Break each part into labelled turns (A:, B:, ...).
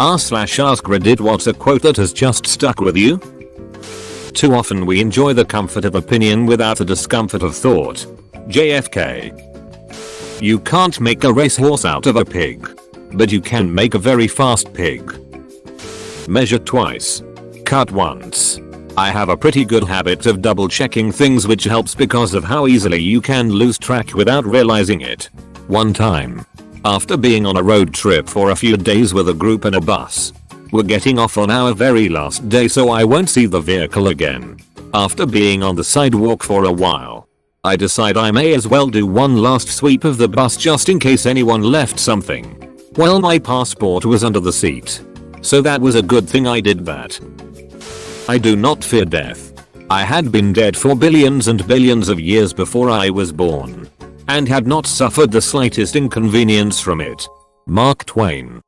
A: r/AskReddit, what's a quote that has just stuck with you? Too often we enjoy the comfort of opinion without the discomfort of thought. JFK. You can't make a racehorse out of a pig. But you can make a very fast pig. Measure twice. Cut once. I have a pretty good habit of double checking things, which helps because of how easily you can lose track without realizing it. One time, after being on a road trip for a few days with a group in a bus, we're getting off on our very last day, so I won't see the vehicle again. After being on the sidewalk for a while, I decide I may as well do one last sweep of the bus just in case anyone left something. Well, my passport was under the seat, so that was a good thing I did that. I do not fear death. I had been dead for billions and billions of years before I was born, and had not suffered the slightest inconvenience from it. Mark Twain.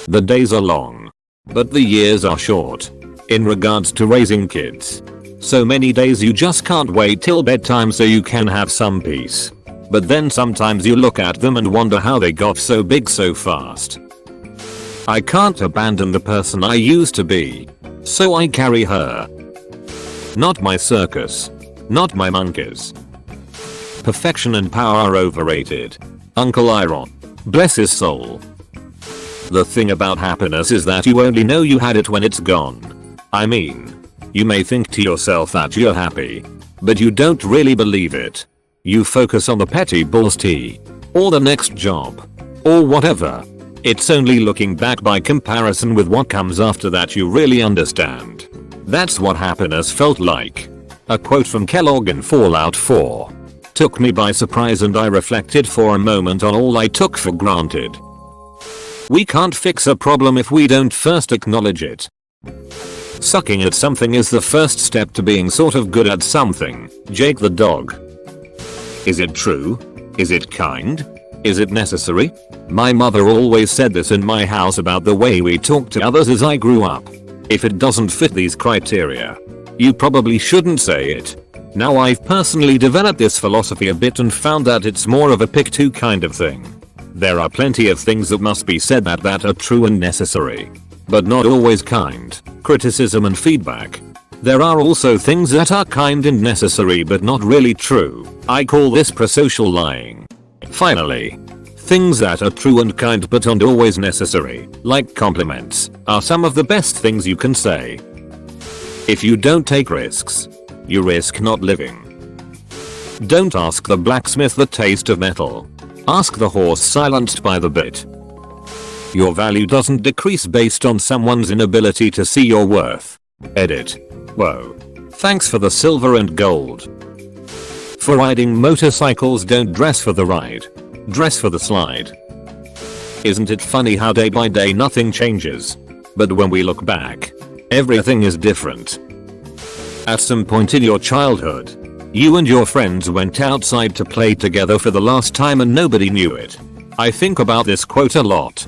A: The days are long, but the years are short. In regards to raising kids, so many days you just can't wait till bedtime so you can have some peace. But then sometimes you look at them and wonder how they got so big so fast. I can't abandon the person I used to be, so I carry her. Not my circus. Not my monkeys. Perfection and power are overrated. Uncle Iron. Bless his soul. The thing about happiness is that you only know you had it when it's gone. I mean, you may think to yourself that you're happy, but you don't really believe it. You focus on the petty balls tea, or the next job, or whatever. It's only looking back by comparison with what comes after that you really understand. That's what happiness felt like. A quote from Kellogg in Fallout 4. Took me by surprise and I reflected for a moment on all I took for granted. We can't fix a problem if we don't first acknowledge it. Sucking at something is the first step to being sort of good at something. Jake the dog. Is it true? Is it kind? Is it necessary? My mother always said this in my house about the way we talk to others as I grew up. If it doesn't fit these criteria, you probably shouldn't say it. Now I've personally developed this philosophy a bit and found that it's more of a pick two kind of thing. There are plenty of things that must be said that are true and necessary, but not always kind. Criticism and feedback. There are also things that are kind and necessary but not really true. I call this prosocial lying. Finally, things that are true and kind but aren't always necessary, like compliments, are some of the best things you can say. If you don't take risks, you risk not living. Don't ask the blacksmith the taste of metal. Ask the horse silenced by the bit. Your value doesn't decrease based on someone's inability to see your worth. Edit. Whoa. Thanks for the silver and gold. For riding motorcycles, don't dress for the ride. Dress for the slide. Isn't it funny how day by day nothing changes? But when we look back, everything is different. At some point in your childhood, you and your friends went outside to play together for the last time and nobody knew it. I think about this quote a lot.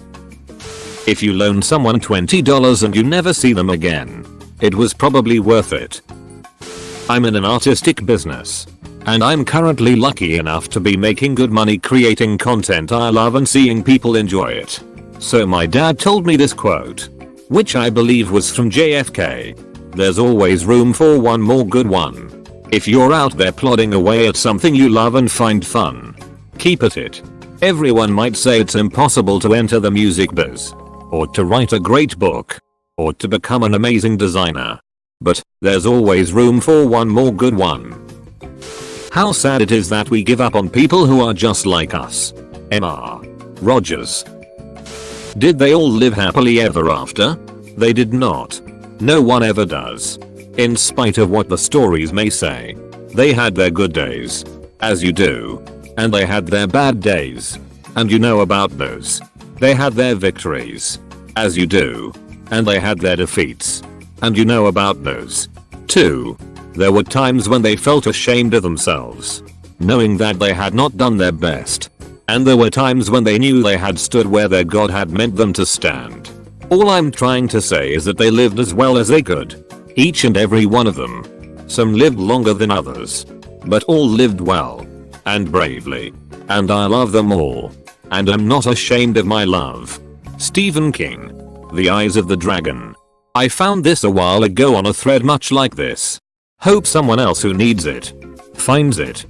A: If you loan someone $20 and you never see them again, it was probably worth it. I'm in an artistic business, and I'm currently lucky enough to be making good money creating content I love and seeing people enjoy it. So my dad told me this quote, which I believe was from JFK. There's always room for one more good one. If you're out there plodding away at something you love and find fun, keep at it. Everyone might say it's impossible to enter the music biz, or to write a great book, or to become an amazing designer. But there's always room for one more good one. How sad it is that we give up on people who are just like us. M.R. Rogers. Did they all live happily ever after? They did not. No one ever does. In spite of what the stories may say. They had their good days. As you do. And they had their bad days. And you know about those. They had their victories. As you do. And they had their defeats. And you know about those. Too. There were times when they felt ashamed of themselves, knowing that they had not done their best. And there were times when they knew they had stood where their God had meant them to stand. All I'm trying to say is that they lived as well as they could. Each and every one of them. Some lived longer than others, but all lived well. And bravely. And I love them all. And I'm not ashamed of my love. Stephen King. The eyes of the dragon. I found this a while ago on a thread much like this. Hope someone else who needs it finds it.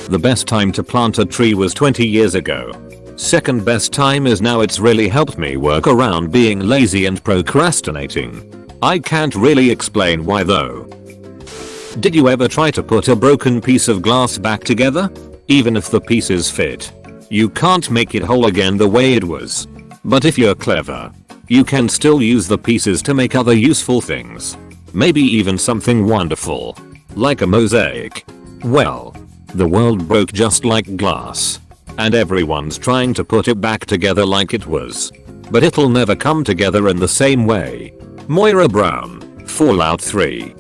A: The best time to plant a tree was 20 years ago. Second best time is now. It's really helped me work around being lazy and procrastinating. I can't really explain why though. Did you ever try to put a broken piece of glass back together? Even if the pieces fit, you can't make it whole again the way it was. But if you're clever, you can still use the pieces to make other useful things. Maybe even something wonderful. Like a mosaic. Well, the world broke just like glass. And everyone's trying to put it back together like it was. But it'll never come together in the same way. Moira Brown, Fallout 3.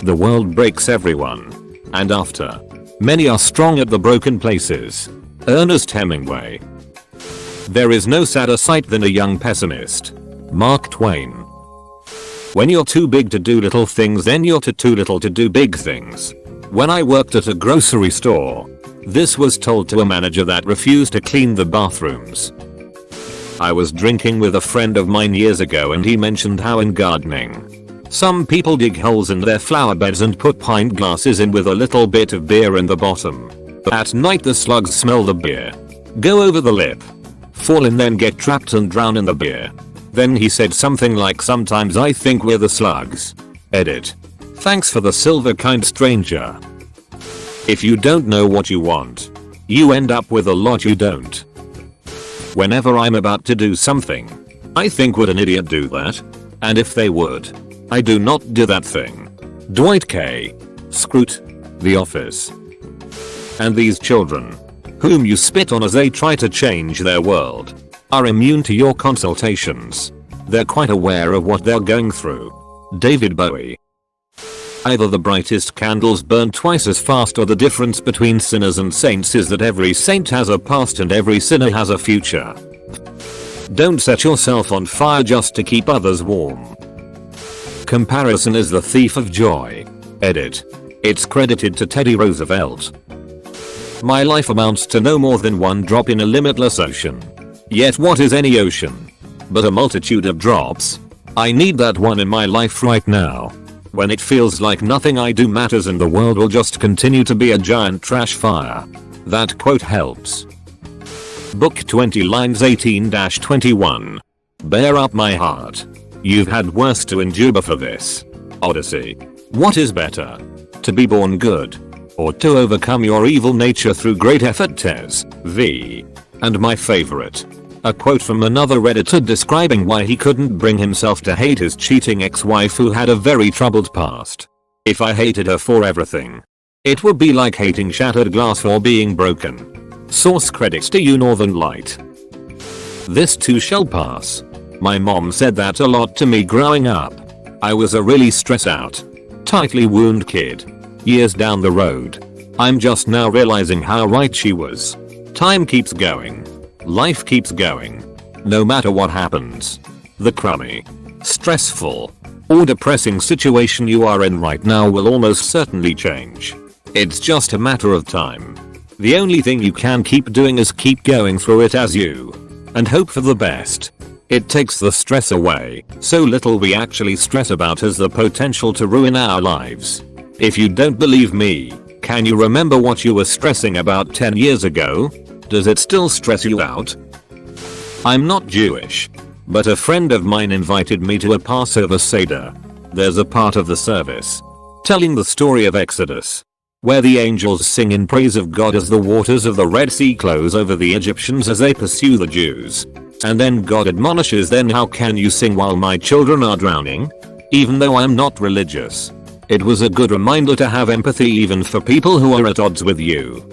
A: The world breaks everyone. And after. Many are strong at the broken places. Ernest Hemingway. There is no sadder sight than a young pessimist. Mark Twain. When you're too big to do little things, then you're too little to do big things. When I worked at a grocery store, this was told to a manager that refused to clean the bathrooms. I was drinking with a friend of mine years ago and he mentioned how in gardening, some people dig holes in their flower beds and put pint glasses in with a little bit of beer in the bottom. At night the slugs smell the beer, go over the lip, fall in, then get trapped and drown in the beer. Then he said something like, sometimes I think we're the slugs. Edit. Thanks for the silver kind stranger. If you don't know what you want, you end up with a lot you don't. Whenever I'm about to do something, I think, would an idiot do that? And if they would, I do not do that thing. Dwight K. Schrute. The Office. And these children, whom you spit on as they try to change their world, are immune to your consultations. They're quite aware of what they're going through. David Bowie. Either the brightest candles burn twice as fast, or the difference between sinners and saints is that every saint has a past and every sinner has a future. Don't set yourself on fire just to keep others warm. Comparison is the thief of joy. Edit. It's credited to Teddy Roosevelt. My life amounts to no more than one drop in a limitless ocean. Yet what is any ocean but a multitude of drops? I need that one in my life right now. When it feels like nothing I do matters and the world will just continue to be a giant trash fire. That quote helps. Book 20 lines 18-21. Bear up my heart. You've had worse to endure before this. Odyssey. What is better? To be born good, or to overcome your evil nature through great effort? Tez V. And my favorite. A quote from another Redditor describing why he couldn't bring himself to hate his cheating ex-wife who had a very troubled past. If I hated her for everything, it would be like hating shattered glass for being broken. Source credits to you Northern Light. This too shall pass. My mom said that a lot to me growing up. I was a really stressed out, tightly wound kid. Years down the road, I'm just now realizing how right she was. Time keeps going. Life keeps going. No matter what happens. The crummy, stressful, or depressing situation you are in right now will almost certainly change. It's just a matter of time. The only thing you can keep doing is keep going through it as you, and hope for the best. It takes the stress away. So little we actually stress about has the potential to ruin our lives. If you don't believe me, can you remember what you were stressing about 10 years ago? Does it still stress you out? I'm not Jewish, but a friend of mine invited me to a Passover Seder. There's a part of the service telling the story of Exodus, where the angels sing in praise of God as the waters of the Red Sea close over the Egyptians as they pursue the Jews. And then God admonishes them, how can you sing while my children are drowning? Even though I'm not religious, it was a good reminder to have empathy even for people who are at odds with you.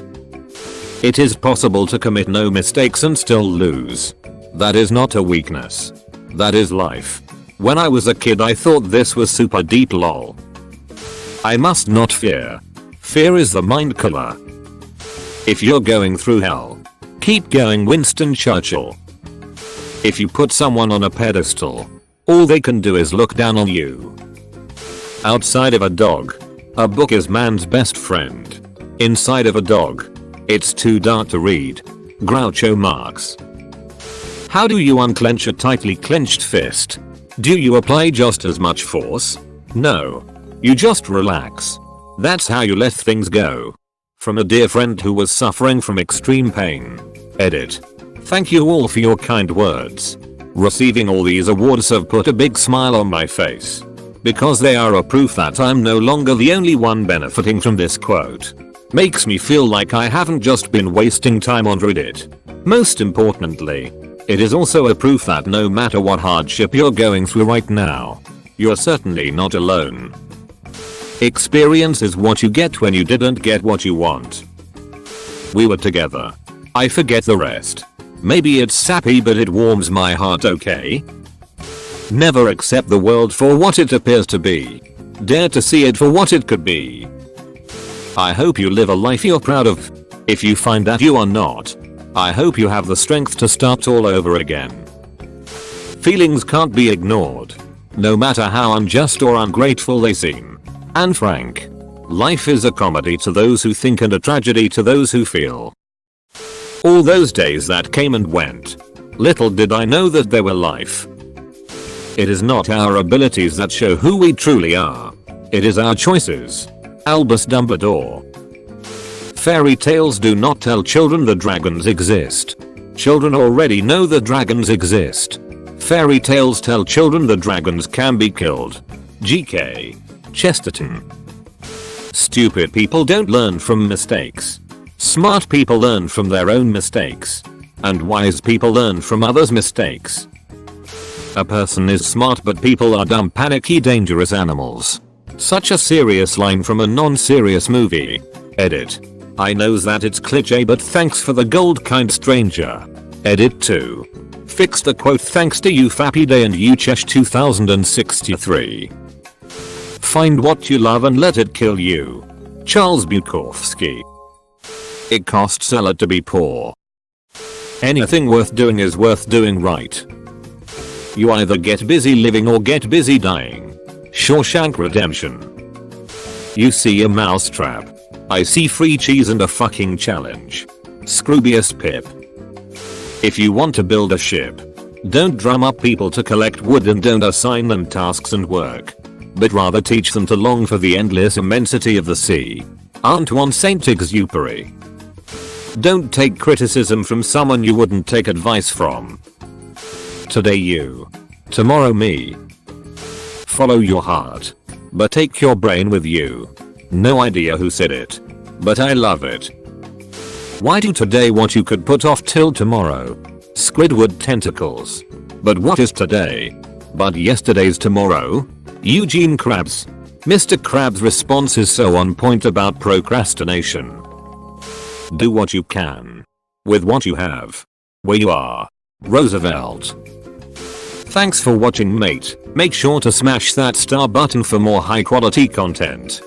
A: It is possible to commit no mistakes and still lose. That is not a weakness. That is life. When I was a kid I thought this was super deep lol. I must not fear. Fear is the mind killer. If you're going through hell, keep going. Winston Churchill. If you put someone on a pedestal, all they can do is look down on you. Outside of a dog, a book is man's best friend. Inside of a dog, it's too dark to read. Groucho Marx. How do you unclench a tightly clenched fist? Do you apply just as much force? No. You just relax. That's how you let things go. From a dear friend who was suffering from extreme pain. Edit. Thank you all for your kind words. Receiving all these awards have put a big smile on my face. Because they are a proof that I'm no longer the only one benefiting from this quote. Makes me feel like I haven't just been wasting time on Reddit. Most importantly, it is also a proof that no matter what hardship you're going through right now, you're certainly not alone. Experience is what you get when you didn't get what you want. We were together. I forget the rest. Maybe it's sappy but it warms my heart, okay? Never accept the world for what it appears to be. Dare to see it for what it could be. I hope you live a life you're proud of. If you find that you are not, I hope you have the strength to start all over again. Feelings can't be ignored. No matter how unjust or ungrateful they seem. And frank, life is a comedy to those who think and a tragedy to those who feel. All those days that came and went. Little did I know that they were life. It is not our abilities that show who we truly are. It is our choices. Albus Dumbledore. Fairy tales do not tell children the dragons exist. Children already know the dragons exist. Fairy tales tell children the dragons can be killed. G.K. Chesterton. Stupid people don't learn from mistakes. Smart people learn from their own mistakes. And wise people learn from others' mistakes. A person is smart but people are dumb, panicky, dangerous animals. Such a serious line from a non-serious movie. Edit. I knows that it's cliche but thanks for the gold, kind stranger. Edit 2. Fix the quote thanks to you Fappy Day and you Chesh 2063. Find what you love and let it kill you. Charles Bukowski. It costs a lot to be poor. Anything worth doing is worth doing right. You either get busy living or get busy dying. Shawshank Redemption. You see a mousetrap. I see free cheese and a fucking challenge. Scroobius Pip. If you want to build a ship, don't drum up people to collect wood and don't assign them tasks and work. But rather teach them to long for the endless immensity of the sea. Antoine Saint-Exupéry. Don't take criticism from someone you wouldn't take advice from. Today you. Tomorrow me. Follow your heart. But take your brain with you. No idea who said it. But I love it. Why do today what you could put off till tomorrow? Squidward tentacles. But what is today? But yesterday's tomorrow? Eugene Krabs. Mr. Krabs' response is so on point about procrastination. Do what you can. With what you have. Where you are. Roosevelt. Thanks for watching, mate. Make sure to smash that star button for more high quality content.